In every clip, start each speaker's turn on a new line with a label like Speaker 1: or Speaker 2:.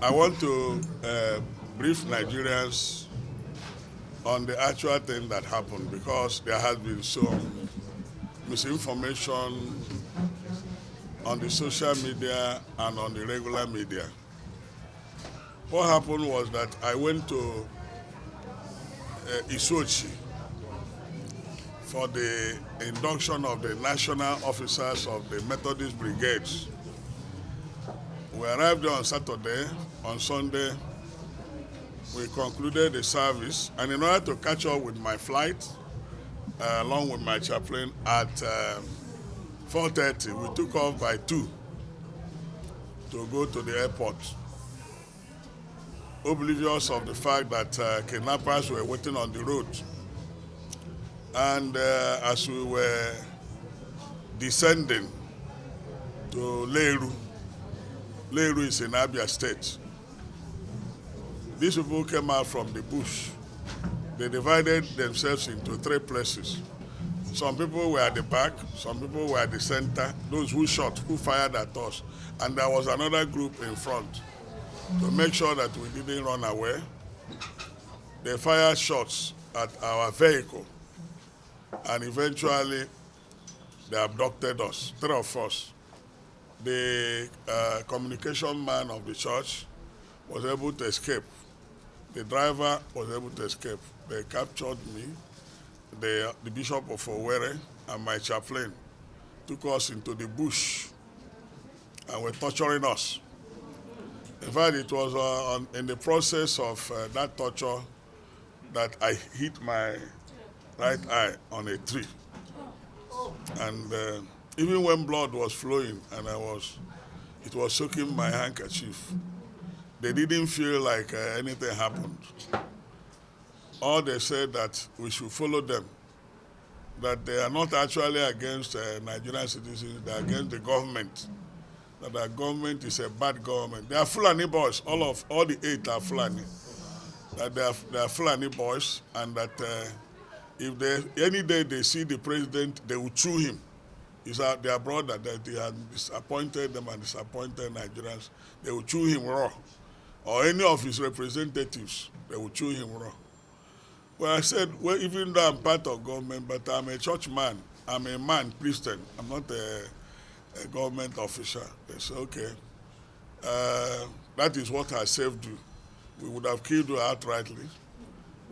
Speaker 1: I want to brief Nigerians on the actual thing that happened because there has been some misinformation on the social media and on the regular media. What happened was that I went to Isochi for the induction of the national officers of the Methodist brigades. We arrived there on Saturday. On Sunday, we concluded the service, and in order to catch up with my flight, along with my chaplain, at 4:30, we took off by 2 to go to the airport, oblivious of the fact that kidnappers were waiting on the road. And as we were descending to Leru is in Abia State, these people came out from the bush. They divided themselves into 3 places. Some people were at the back, some people were at the center, those who shot, who fired at us. And there was another group in front. To make sure that we didn't run away, they fired shots at our vehicle. And eventually, they abducted us, 3 of us. The communication man of the church was able to escape. The driver was able to escape. They captured me. The Bishop of Owerri and my chaplain took us into the bush and were torturing us. In fact, it was in the process of that torture that I hit my right eye on a tree. And even when blood was flowing and it was soaking my handkerchief, they didn't feel like anything happened. Or they said that we should follow them, that they are not actually against Nigerian citizens, they are against the government, that the government is a bad government. They are Fulani boys, all the 8 are Fulani. That they are Fulani boys, and that if any day they see the president, they will chew him. It's their brother that they had disappointed them and disappointed Nigerians. They will chew him raw. Or any of his representatives, they will chew him raw. Well, I said, well, even though I'm part of government, but I'm a church man. I'm a man, Christian. I'm not a government official. They said, okay, that is what I saved you. We would have killed you outrightly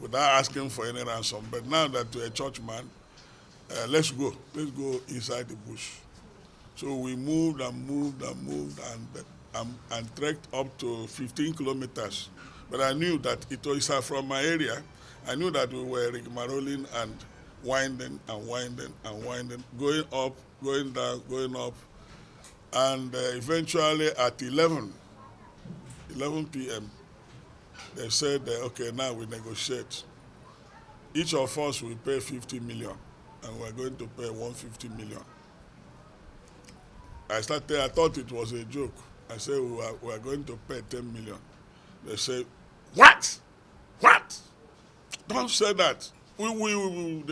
Speaker 1: without asking for any ransom. But now that you're a church man, let's go. Let's go inside the bush. So we moved and moved and moved and trekked up to 15 kilometers. But I knew that it was from my area. I knew that we were rigmaroling and winding and winding and winding, going up, going down, going up. And eventually at 11 p.m., they said, okay, now we negotiate. Each of us will pay 50 million, and we're going to pay 150 million. I thought it was a joke. I said, we are going to pay 10 million. They said, what? What? Don't say that. They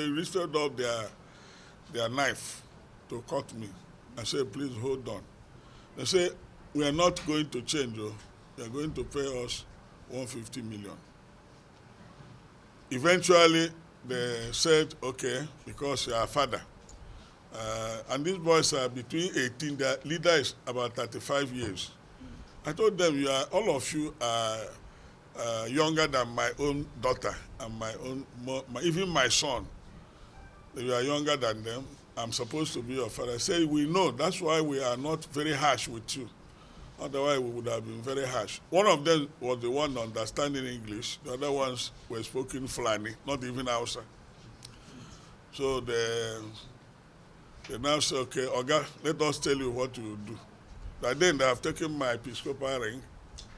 Speaker 1: lifted up their knife to cut me. I said, please hold on. They said, we are not going to change. They are going to pay us 150 million. Eventually, they said, okay, because you are a father. And these boys are between 18, their leader is about 35 years. I told them, all of you are younger than my own daughter and even my son. You are younger than them. I'm supposed to be your father. I say, we know. That's why we are not very harsh with you. Otherwise, we would have been very harsh. One of them was the one understanding English. The other ones were speaking Fulani, not even Hausa. So they now say, okay, Oga, let us tell you what you will do. But then they have taken my Episcopal ring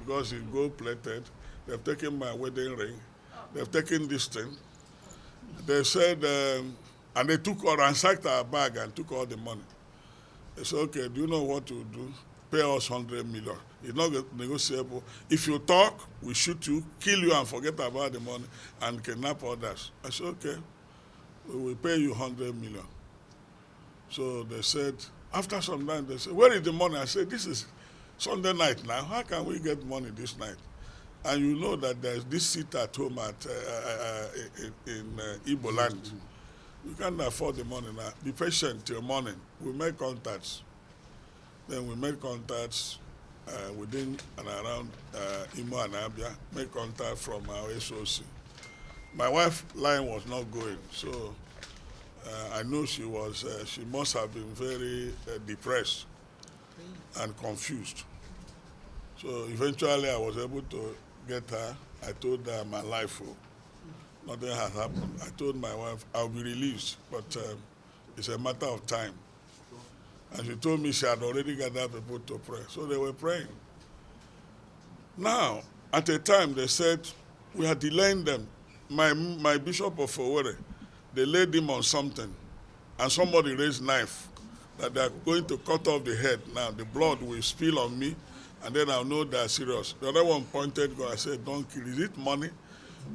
Speaker 1: because it's gold-plated. They have taken my wedding ring. They have taken this thing. They said, and they ransacked our bag and took all the money. They said, okay, do you know what to do? Pay us 100 million. It's not negotiable. If you talk, we shoot you, kill you, and forget about the money, and kidnap others. I said, okay, we will pay you 100 million. So they said, after some time, they said, where is the money? I said, this is Sunday night now, how can we get money this night? And you know that there's this seat at home in Igbo land. We can't afford the money now. Be patient till morning. We make contacts. Then we make contacts within and around Imo and Abia. Make contact from our SOC. My wife's line was not going, so I know she must have been very depressed and confused. So eventually I was able to get her. I told her my life, nothing has happened. I told my wife I'll be released, but it's a matter of time. And she told me she had already gathered people to pray. So they were praying. Now, at a time they said, we are delaying them. My bishop of Owerri, they laid him on something, and somebody raised knife that they are going to cut off the head. Now the blood will spill on me, and then I'll know they're serious. The other one pointed, God, I said, don't kill. Is it money?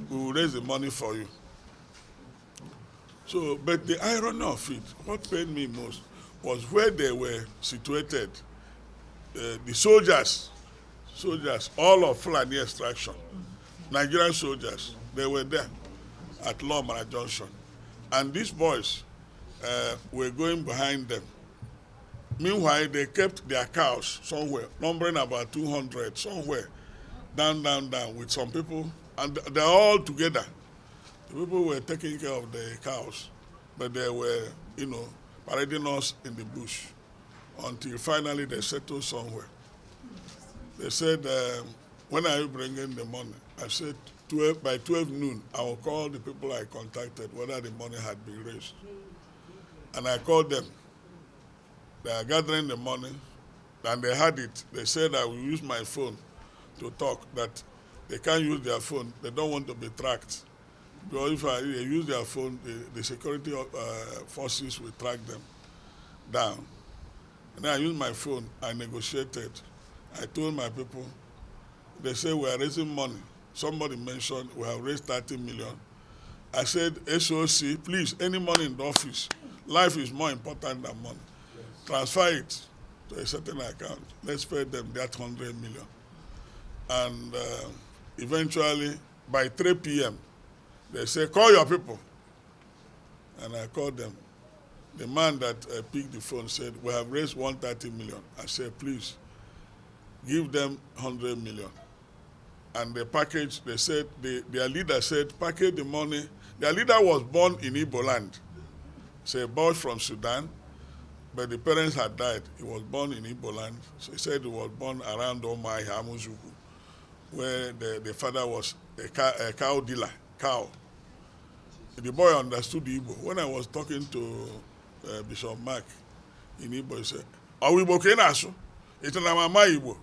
Speaker 1: We will raise the money for you. So, but the irony of it, what pained me most, was where they were situated. The soldiers, all of Fulani extraction, Nigerian soldiers, they were there at Lomara Junction. And these boys were going behind them. Meanwhile, they kept their cows somewhere, numbering about 200, somewhere, down, with some people. And they're all together. The people were taking care of the cows, but they were, parading us in the bush until finally they settled somewhere. They said, when are you bringing the money? I said, by 12 noon, I will call the people I contacted whether the money had been raised. And I called them. They are gathering the money, and they had it. They said I will use my phone to talk, that they can't use their phone. They don't want to be tracked. Because if they use their phone, the security forces will track them down. And then I used my phone. I negotiated. I told my people, they say we are raising money. Somebody mentioned we have raised 30 million. I said, SOC, please, any money in the office, life is more important than money. Yes. Transfer it to a certain account. Let's pay them that 100 million. And eventually, by 3 p.m., they say, call your people. And I called them. The man that picked the phone said, we have raised 130 million. I said, please, give them 100 million. And the package, they said, their leader said, package the money. Their leader was born in Igbo land. It's a boy from Sudan, but the parents had died. He was born in Igbo land. So he said he was born around Omai, Hamuzuku, where the father was a cow dealer, cow. The boy understood Igbo. When I was talking to Bishop Mark in Igbo, he said, Igbo kenasu? It's na mama Igbo.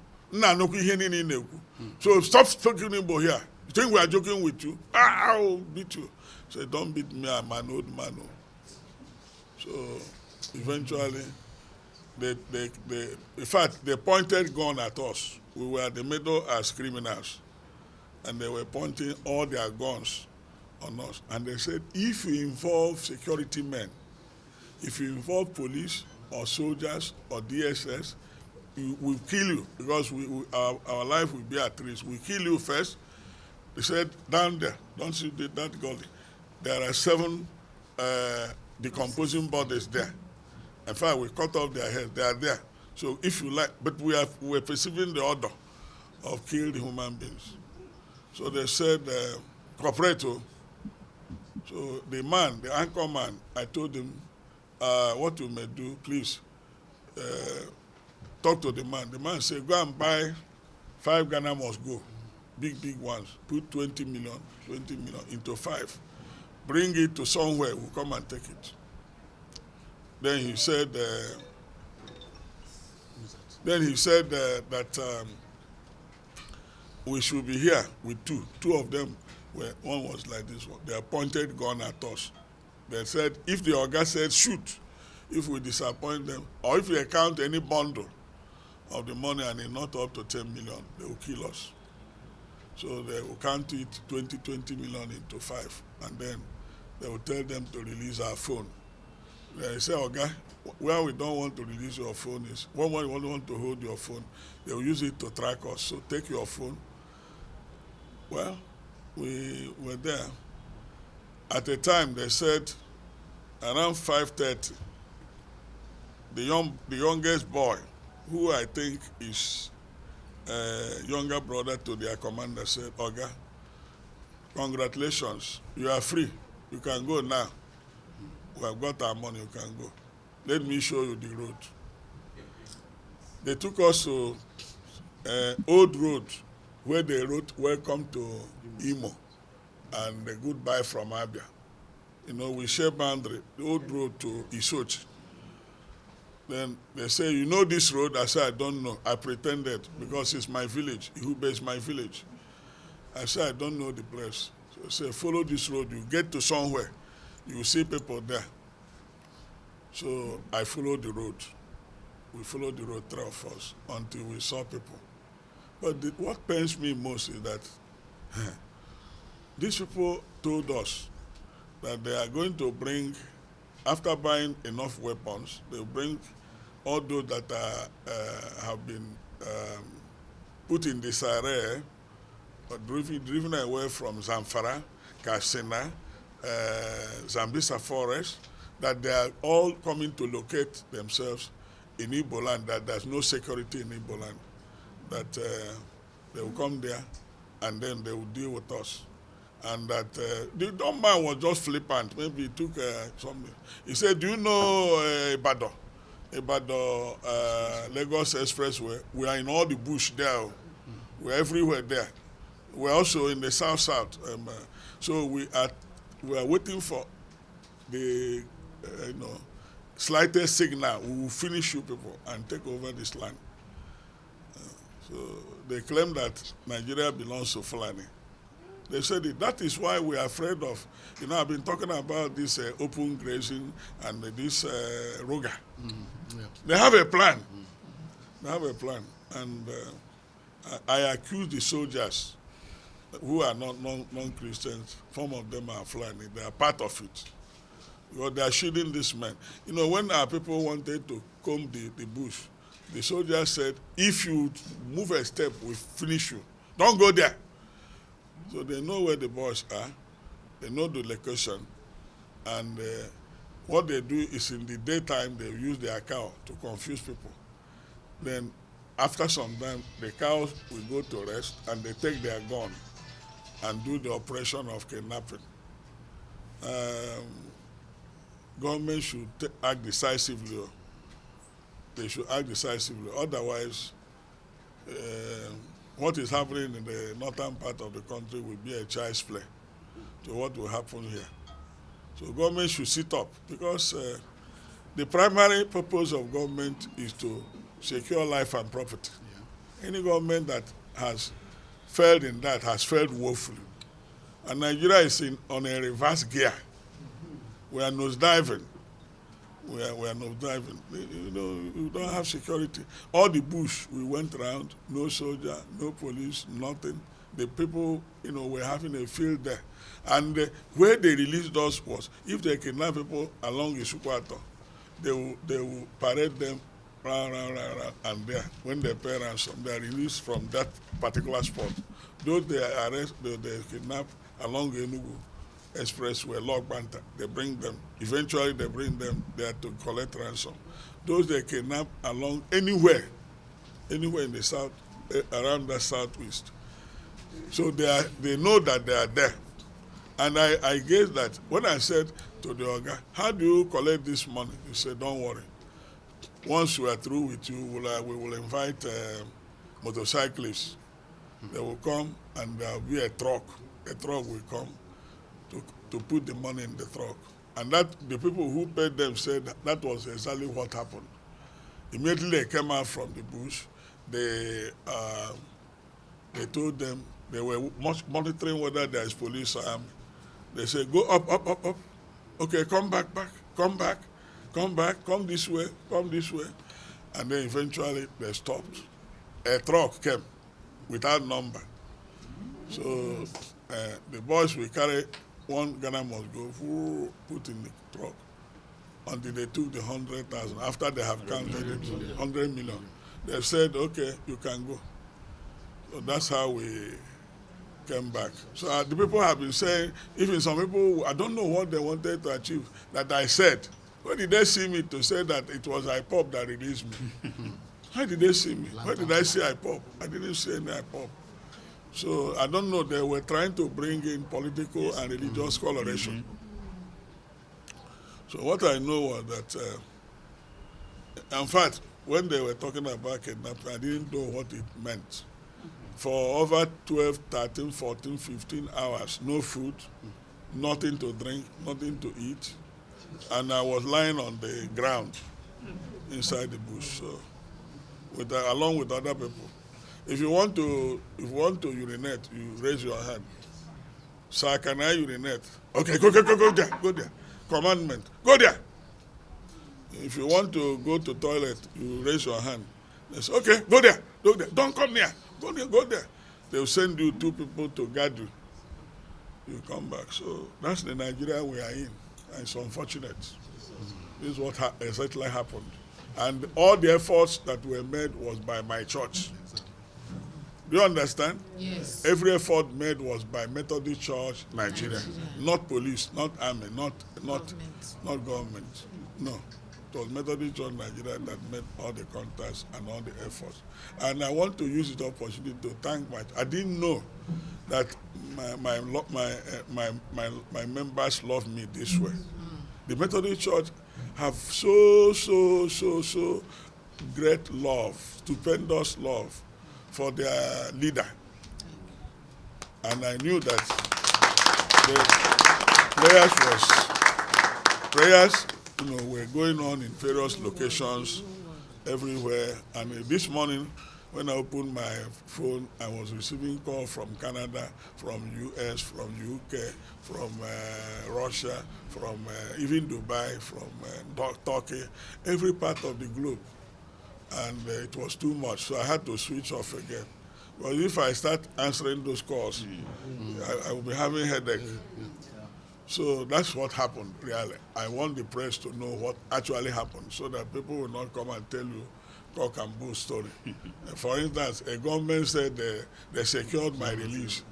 Speaker 1: So stop talking Igbo here. You think we are joking with you? I'll beat you. Say, don't beat me, I'm an old man. So eventually, in fact, they pointed gun at us. We were at the middle as criminals. And they were pointing all their guns on us. And they said, if you involve security men, if you involve police or soldiers or DSS, we'll kill you, because our life will be at risk. We kill you first. They said, down there, don't see that gully. There are 7 decomposing bodies there. In fact, we cut off their heads. They are there. So if you like, but we're perceiving the order of killed human beings. So they said, cooperate. So the man, the anchor man, I told him, what you may do, please, talk to the man. The man said, go and buy 5 Ghana must go. Big ones. Put 20 million into 5. Bring it to somewhere. We'll come and take it. Then he said, that we should be here with 2. 2 of them, one was like this one. They pointed gun at us. They said, if the Oga said shoot, if we disappoint them, or if we count any bundle of the money and it's not up to 10 million, they will kill us. So they will count it 20 million into 5, and then they will tell them to release our phone. They say, "Oga, where we don't want to release your phone is when we want to hold your phone, they will use it to track us. So take your phone." Well, we were there. At the time, they said around 5:30, the youngest boy, who I think is younger brother to their commander, said, "Oga, congratulations, you are free. You can go now. We have got our money, you can go. Let me show you the road." They took us to old road where they wrote "Welcome to Imo" and a "Goodbye from Abia." You know, we share boundary, the old road to Isochi. Then they say, "You know this road?" I said, "I don't know." I pretended because it's my village. Ihube is my village. I said, "I don't know the place." So I said, "Follow this road. You get to somewhere, you will see people there." So I followed the road. We followed the road, three of us, until we saw people. But what pains me most is that these people told us that they are going to bring, after buying enough weapons, they'll bring all those that have been put in disarray or driven away from Zamfara, Katsina, Zambisa Forest, that they are all coming to locate themselves in Igbo land, that there's no security in Igbo land, that they will come there and then they will deal with us. And that the dumb man was just flippant. Maybe he took something. He said, "Do you know Ibadan? Ibadan Lagos Expressway? We are in all the bush there. We're everywhere there. We're also in the south. So we are waiting for the slightest signal. We will finish you people and take over this land." So they claim that Nigeria belongs to Fulani. They said that is why we are afraid of, I've been talking about this open grazing and this Roga. Yeah. They have a plan. They have a plan. And I accuse the soldiers who are not non-Christians. Some of them are Fulani. They are part of it. Because they are shielding these men. When our people wanted to comb the bush, the soldiers said, "If you move a step, we finish you. Don't go there." So they know where the boys are. They know the location. And what they do is in the daytime, they use their cow to confuse people. Then after some time, the cows will go to rest and they take their gun and do the operation of kidnapping. Government should act decisively. They should act decisively. Otherwise, what is happening in the northern part of the country will be a child's play to what will happen here. So government should sit up, because the primary purpose of government is to secure life and property. Yeah. Any government that has failed in that has failed woefully. And Nigeria is on a reverse gear. We are nosediving. We are nosediving. We don't have security. All the bush we went around, no soldier, no police, nothing. The people, were having a field there. And where they released us was, if they kidnap people along Isukwato, they will parade them round, and there, when they pay ransom, they are released from that particular spot. Those they arrest, they kidnap along Enugu Expressway, Log Banta, they bring them. Eventually, they bring them there to collect ransom. Those they kidnap along anywhere in the south, around the southwest. So they know that they are there. And I guess that when I said to the Oga, "How do you collect this money?" He said, "Don't worry. Once we are through with you, we will invite motorcyclists. They will come and there will be a truck. A truck will come to put the money in the truck." And that the people who paid them said that was exactly what happened. Immediately they came out from the bush. They told them they were monitoring whether there is police or army. They said, "Go up. Okay, come back. Come this way. And then eventually they stopped. A truck came without number. So the boys will carry one Ghana must go, put in the truck. until they took the 100,000. After they have counted it, 100 million. They said, okay, you can go. So that's how we came back. So the people have been saying, even some people, I don't know what they wanted to achieve, that I said. Where did they see me to say that it was IPOP that released me? Where did they see me? Where did I see IPOP? I didn't see any IPOP. So I don't know, they were trying to bring in political and religious coloration. So what I know was that, in fact, when they were talking about kidnapping, I didn't know what it meant. For over 12, 13, 14, 15 hours, no food, nothing to drink, nothing to eat. And I was lying on the ground inside the bush, so along with other people. If you want to urinate, you raise your hand. Sir, can I urinate? Okay, go there. Commandment, go there. If you want to go to toilet, you raise your hand. They say, okay, go there. Don't come near. Go there. They'll send you 2 people to guard you. You come back. So that's the Nigeria we are in. And it's unfortunate. This is what exactly happened. And all the efforts that were made was by my church. Do you understand?
Speaker 2: Yes.
Speaker 1: Every effort made was by Methodist Church, Nigeria. Not police, not army, not government. No. It was Methodist Church, Nigeria that made all the contacts and all the efforts. And I want to use this opportunity to thank I didn't know that my members love me this way. The Methodist Church have so great love, stupendous love for their leader. And I knew that the prayers were going on in various locations everywhere. And this morning, when I opened my phone, I was receiving calls from Canada, from US, from UK, from Russia, from even Dubai, from Turkey, every part of the globe. And it was too much, so I had to switch off again. But if I start answering those calls, I will be having a headache. So that's what happened, really. I want the press to know what actually happened so that people will not come and tell you cock and bull story. For instance, a government said they secured my release.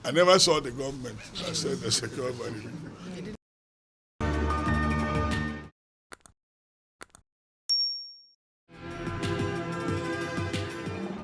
Speaker 1: I never saw the government that said they secured my release.